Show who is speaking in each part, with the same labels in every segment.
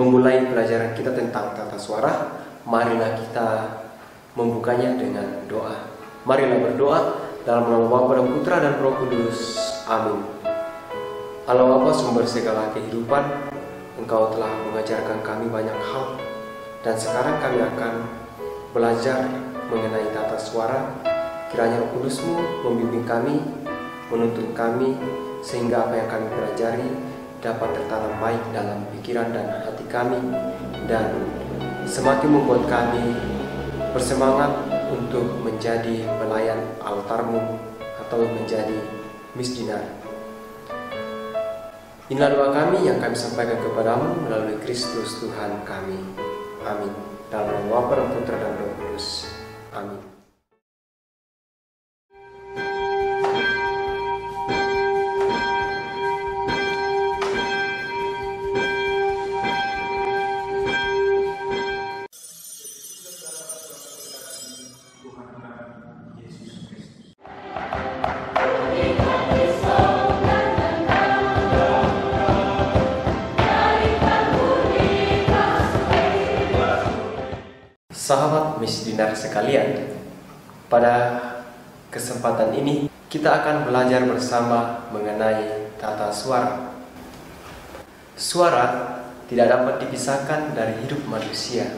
Speaker 1: memulai pelajaran kita tentang tata suara, marilah kita membukanya dengan doa. Marilah berdoa dalam nama Bapa dan Putra dan Roh Kudus. Amin. Allah Bapa, sumber segala kehidupan, Engkau telah mengajarkan kami banyak hal, dan sekarang kami akan belajar mengenai tata suara. Kiranya Roh Kudus-Mu membimbing kami, menuntun kami, sehingga apa yang kami pelajari dapat tertanam baik dalam pikiran dan hati kami, dan semakin membuat kami bersemangat untuk menjadi pelayan altar-Mu atau menjadi misdinar. Inilah doa kami yang kami sampaikan kepadamu melalui Kristus Tuhan kami. Amin. Dalam nama Bapa dan Putra dan Roh Kudus. Amin. Sahabat misdinar sekalian, pada kesempatan ini kita akan belajar bersama mengenai tata suara. Suara tidak dapat dipisahkan dari hidup manusia.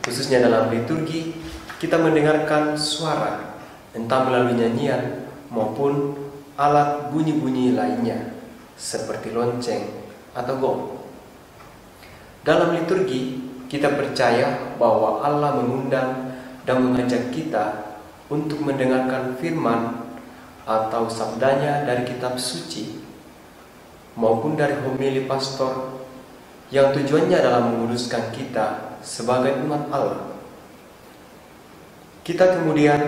Speaker 1: Khususnya dalam liturgi, kita mendengarkan suara, entah melalui nyanyian maupun alat bunyi-bunyi lainnya, seperti lonceng atau gong. Dalam liturgi, kita percaya bahwa Allah mengundang dan mengajak kita untuk mendengarkan firman atau sabdanya dari kitab suci maupun dari homili pastor yang tujuannya adalah menguduskan kita sebagai umat Allah. Kita kemudian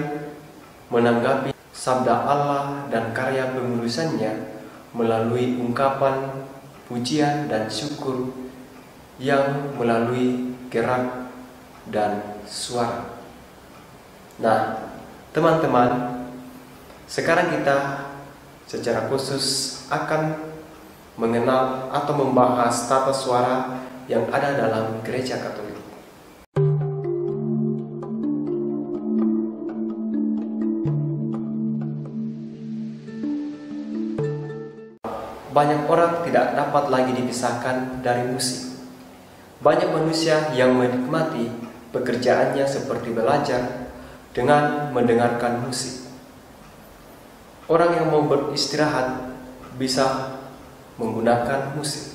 Speaker 1: menanggapi sabda Allah dan karya pengudusannya melalui ungkapan pujian dan syukur yang melalui gerak dan suara. Nah, teman-teman, sekarang kita secara khusus akan mengenal atau membahas tata suara yang ada dalam gereja Katolik. Banyak orang tidak dapat lagi dipisahkan dari musik. Banyak manusia yang menikmati pekerjaannya seperti belajar dengan mendengarkan musik. Orang yang mau beristirahat bisa menggunakan musik.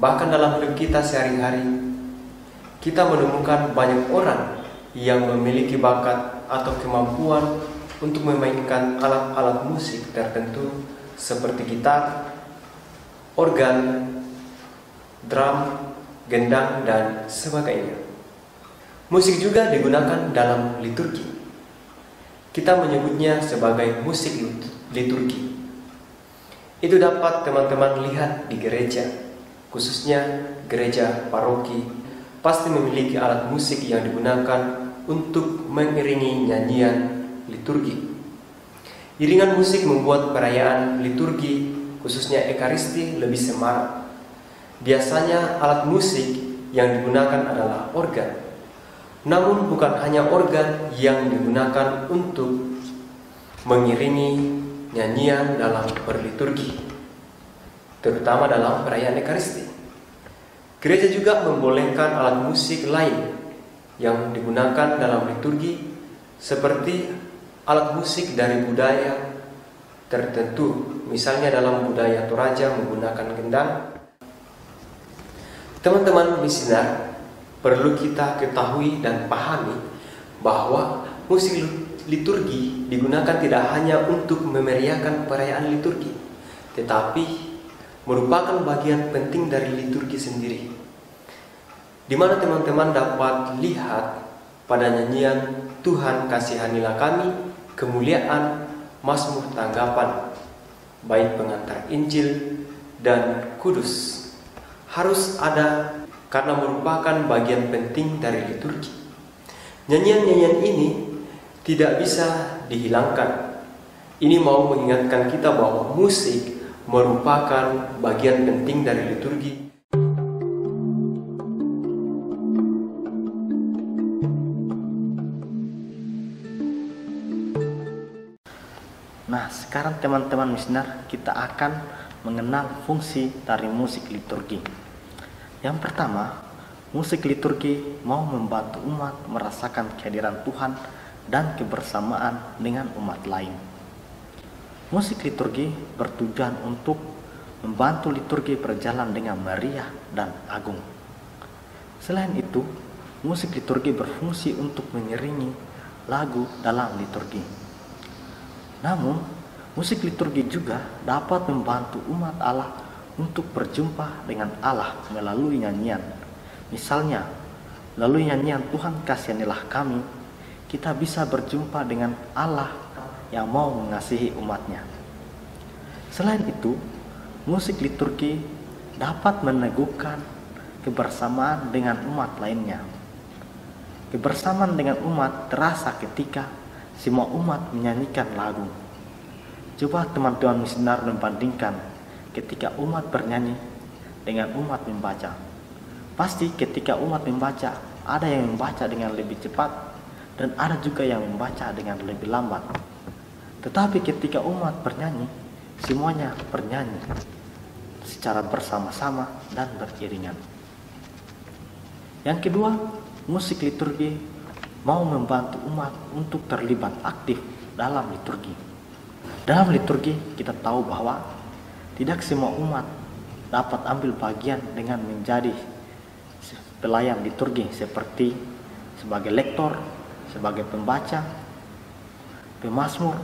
Speaker 1: Bahkan dalam hidup kita sehari-hari, kita menemukan banyak orang yang memiliki bakat atau kemampuan untuk memainkan alat-alat musik tertentu seperti gitar, organ, drum, gendang, dan sebagainya. Musik juga digunakan dalam liturgi. Kita menyebutnya sebagai musik liturgi. Itu dapat teman-teman lihat di gereja, khususnya gereja paroki, pasti memiliki alat musik yang digunakan untuk mengiringi nyanyian liturgi. Iringan musik membuat perayaan liturgi, khususnya Ekaristi, lebih semarak. Biasanya alat musik yang digunakan adalah organ. Namun bukan hanya organ yang digunakan untuk mengiringi nyanyian dalam berliturgi, terutama dalam perayaan Ekaristi. Gereja juga membolehkan alat musik lain yang digunakan dalam liturgi, seperti alat musik dari budaya tertentu. Misalnya dalam budaya Toraja menggunakan gendang. Teman-teman misdinar, perlu kita ketahui dan pahami bahwa musik liturgi digunakan tidak hanya untuk memeriahkan perayaan liturgi, tetapi merupakan bagian penting dari liturgi sendiri, di mana teman-teman dapat lihat pada nyanyian Tuhan Kasihanilah Kami, kemuliaan, Mazmur tanggapan, baik pengantar Injil dan kudus, harus ada karena merupakan bagian penting dari liturgi. Nyanyian-nyanyian ini tidak bisa dihilangkan. Ini mau mengingatkan kita bahwa musik merupakan bagian penting dari liturgi.
Speaker 2: Nah, sekarang teman-teman misioner, kita akan mengenal fungsi dari musik liturgi. Yang pertama, musik liturgi mau membantu umat merasakan kehadiran Tuhan dan kebersamaan dengan umat lain. Musik liturgi bertujuan untuk membantu liturgi berjalan dengan meriah dan agung. Selain itu, musik liturgi berfungsi untuk mengiringi lagu dalam liturgi. Namun, musik liturgi juga dapat membantu umat Allah untuk berjumpa dengan Allah melalui nyanyian. Misalnya, melalui nyanyian Tuhan kasihanilah kami, kita bisa berjumpa dengan Allah yang mau mengasihi umatnya. Selain itu, musik liturgi dapat meneguhkan kebersamaan dengan umat lainnya. Kebersamaan dengan umat terasa ketika semua umat menyanyikan lagu. Coba teman-teman misioner membandingkan ketika umat bernyanyi dengan umat membaca. Pasti ketika umat membaca, ada yang membaca dengan lebih cepat dan ada juga yang membaca dengan lebih lambat. Tetapi ketika umat bernyanyi, semuanya bernyanyi secara bersama-sama dan beriringan. Yang kedua, musik liturgi mau membantu umat untuk terlibat aktif dalam liturgi. Dalam liturgi kita tahu bahwa tidak semua umat dapat ambil bagian dengan menjadi pelayan liturgi seperti sebagai lektor, sebagai pembaca, pemazmur,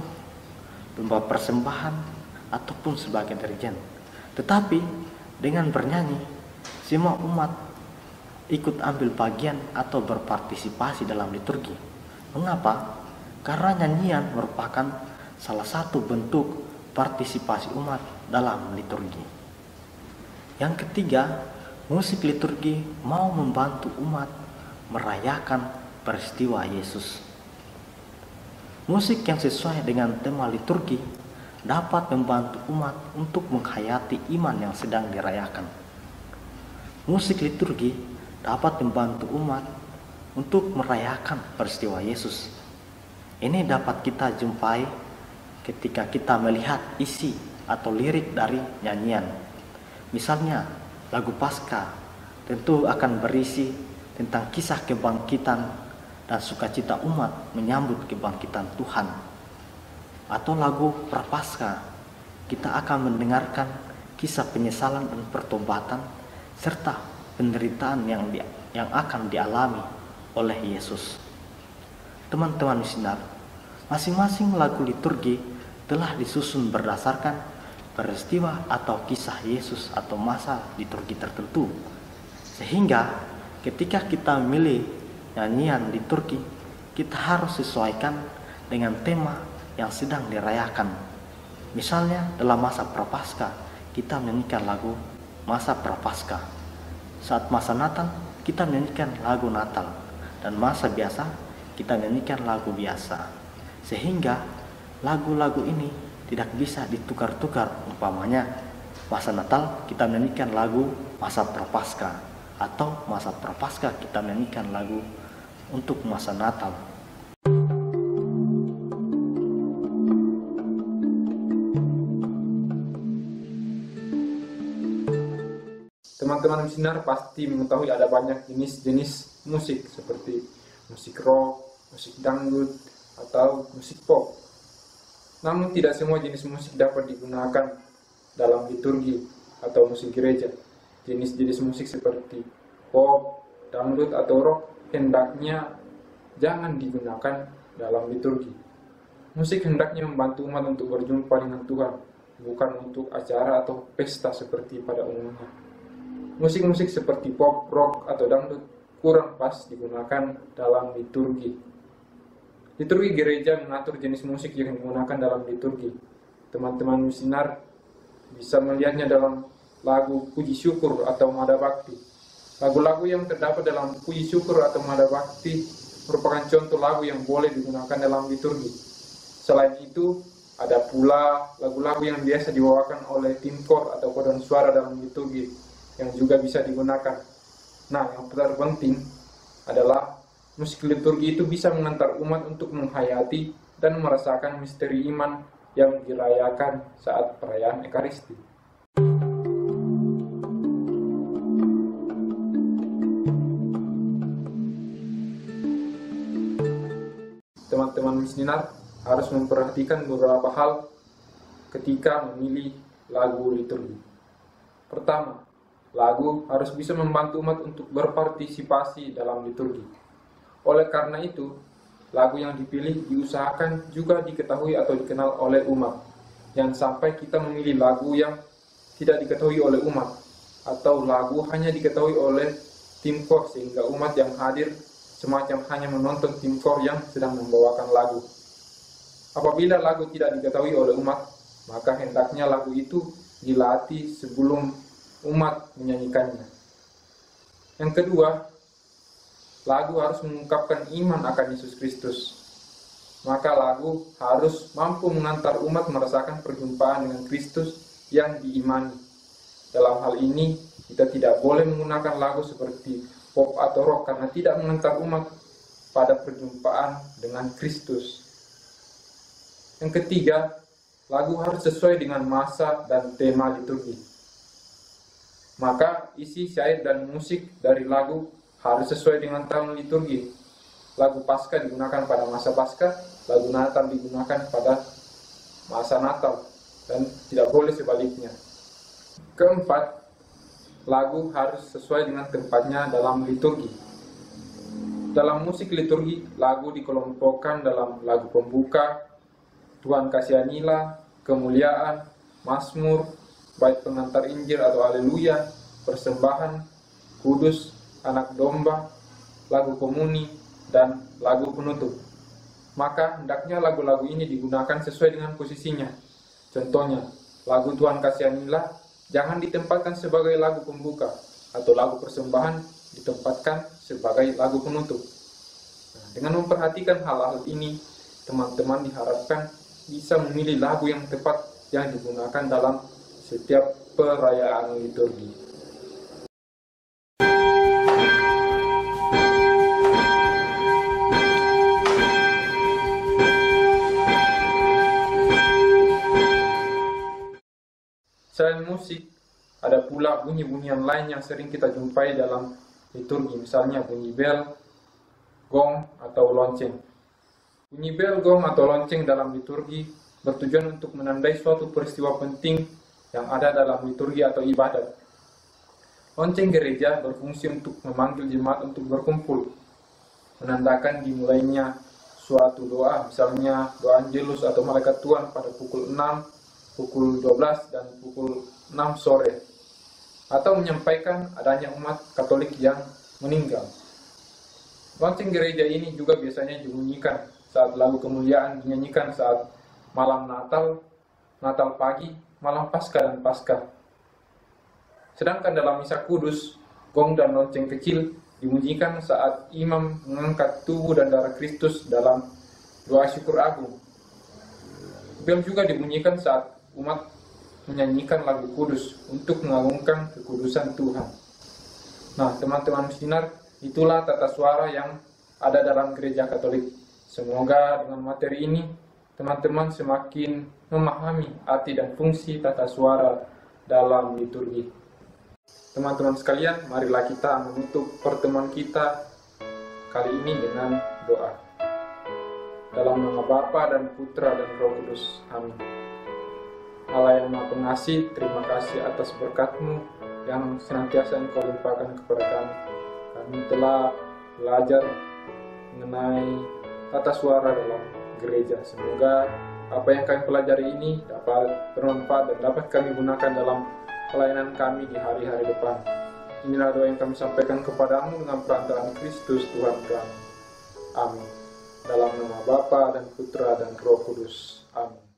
Speaker 2: pembawa persembahan, ataupun sebagai dirijen. Tetapi dengan bernyanyi, semua umat ikut ambil bagian atau berpartisipasi dalam liturgi. Mengapa? Karena nyanyian merupakan salah satu bentuk partisipasi umat dalam liturgi. Yang ketiga, musik liturgi mau membantu umat merayakan peristiwa Yesus. Musik yang sesuai dengan tema liturgi dapat membantu umat untuk menghayati iman yang sedang dirayakan. Musik liturgi dapat membantu umat untuk merayakan peristiwa Yesus. Ini dapat kita jumpai ketika kita melihat isi atau lirik dari nyanyian. Misalnya, lagu Paskah tentu akan berisi tentang kisah kebangkitan dan sukacita umat menyambut kebangkitan Tuhan. Atau lagu Prapaskah, kita akan mendengarkan kisah penyesalan dan pertobatan serta penderitaan yang akan dialami oleh Yesus. Teman-teman misioner, masing-masing lagu liturgi telah disusun berdasarkan peristiwa atau kisah Yesus atau masa liturgi tertentu. Sehingga ketika kita memilih nyanyian liturgi, kita harus sesuaikan dengan tema yang sedang dirayakan. Misalnya dalam masa Prapaskah, kita menyanyikan lagu masa Prapaskah. Saat masa Natal, kita menyanyikan lagu Natal. Dan masa biasa, kita menyanyikan lagu biasa. Sehingga lagu-lagu ini tidak bisa ditukar-tukar. Umpamanya, masa Natal kita menyanyikan lagu masa Prapaskah. Atau masa Prapaskah kita menyanyikan lagu untuk masa Natal.
Speaker 3: Teman-teman misioner pasti mengetahui ada banyak jenis-jenis musik seperti musik rock, musik dangdut, atau musik pop. Namun tidak semua jenis musik dapat digunakan dalam liturgi atau musik gereja. Jenis-jenis musik seperti pop, dangdut, atau rock hendaknya jangan digunakan dalam liturgi. Musik hendaknya membantu umat untuk berjumpa dengan Tuhan, bukan untuk acara atau pesta seperti pada umumnya. Musik-musik seperti pop, rock, atau dangdut kurang pas digunakan dalam liturgi. Liturgi gereja mengatur jenis musik yang digunakan dalam liturgi. Teman-teman misioner bisa melihatnya dalam lagu puji syukur atau nada bakti. Lagu-lagu yang terdapat dalam puji syukur atau nada bakti merupakan contoh lagu yang boleh digunakan dalam liturgi. Selain itu, ada pula lagu-lagu yang biasa dibawakan oleh tim kor atau paduan suara dalam liturgi yang juga bisa digunakan. Nah, yang terpenting adalah musik liturgi itu bisa mengantar umat untuk menghayati dan merasakan misteri iman yang dirayakan saat perayaan Ekaristi. Teman-teman Misinar harus memperhatikan beberapa hal ketika memilih lagu liturgi. Pertama, lagu harus bisa membantu umat untuk berpartisipasi dalam liturgi. Oleh karena itu, lagu yang dipilih diusahakan juga diketahui atau dikenal oleh umat. Jangan sampai kita memilih lagu yang tidak diketahui oleh umat, atau lagu hanya diketahui oleh tim kor sehingga umat yang hadir semacam hanya menonton tim kor yang sedang membawakan lagu. Apabila lagu tidak diketahui oleh umat, maka hendaknya lagu itu dilatih sebelum umat menyanyikannya. Yang kedua, lagu harus mengungkapkan iman akan Yesus Kristus. Maka lagu harus mampu mengantar umat merasakan perjumpaan dengan Kristus yang diimani. Dalam hal ini, kita tidak boleh menggunakan lagu seperti pop atau rock karena tidak mengantar umat pada perjumpaan dengan Kristus. Yang ketiga, lagu harus sesuai dengan masa dan tema liturgi. Maka isi syair dan musik dari lagu harus sesuai dengan tahun liturgi. Lagu Paskah digunakan pada masa Paskah, lagu Natal digunakan pada masa Natal, dan tidak boleh sebaliknya. Keempat, lagu harus sesuai dengan tempatnya dalam liturgi. Dalam musik liturgi, lagu dikelompokkan dalam lagu pembuka, Tuhan kasihanilah, kemuliaan, Mazmur, bait pengantar Injil atau Haleluya, persembahan, kudus, anak domba, lagu komuni, dan lagu penutup. Maka hendaknya lagu-lagu ini digunakan sesuai dengan posisinya. Contohnya, lagu Tuhan kasihanilah jangan ditempatkan sebagai lagu pembuka, atau lagu persembahan ditempatkan sebagai lagu penutup. Nah, dengan memperhatikan hal-hal ini, teman-teman diharapkan bisa memilih lagu yang tepat yang digunakan dalam setiap perayaan liturgi. Selain musik, ada pula bunyi-bunyian lain yang sering kita jumpai dalam liturgi, misalnya bunyi bel, gong, atau lonceng. Bunyi bel, gong, atau lonceng dalam liturgi bertujuan untuk menandai suatu peristiwa penting yang ada dalam liturgi atau ibadat. Lonceng gereja berfungsi untuk memanggil jemaat untuk berkumpul, menandakan dimulainya suatu doa, misalnya doa Angelus atau Malaikat Tuhan pada pukul 6, pukul 12 dan pukul 6 sore, atau menyampaikan adanya umat Katolik yang meninggal. Lonceng gereja ini juga biasanya dibunyikan saat lagu kemuliaan dinyanyikan saat malam Natal, Natal pagi, malam Paskah dan Paskah. Sedangkan dalam misa kudus, gong dan lonceng kecil dibunyikan saat imam mengangkat tubuh dan darah Kristus dalam doa syukur agung. Bel juga dibunyikan saat umat menyanyikan lagu kudus untuk mengagungkan kekudusan Tuhan. Nah, teman-teman Misinar, itulah tata suara yang ada dalam gereja Katolik. Semoga dengan materi ini, teman-teman semakin memahami arti dan fungsi tata suara dalam liturgi. Teman-teman sekalian, marilah kita menutup pertemuan kita kali ini dengan doa. Dalam nama Bapa dan Putra dan Roh Kudus. Amin. Allah yang Maha Pengasih, terima kasih atas berkat-Mu yang senantiasa Engkau limpahkan kepada kami. Kami telah belajar mengenai tata suara dalam gereja. Semoga apa yang kami pelajari ini dapat bermanfaat dan dapat kami gunakan dalam pelayanan kami di hari-hari depan. Inilah doa yang kami sampaikan kepadamu dengan perantaraan Kristus Tuhan kami. Amin. Dalam nama Bapa dan Putra dan Roh Kudus. Amin.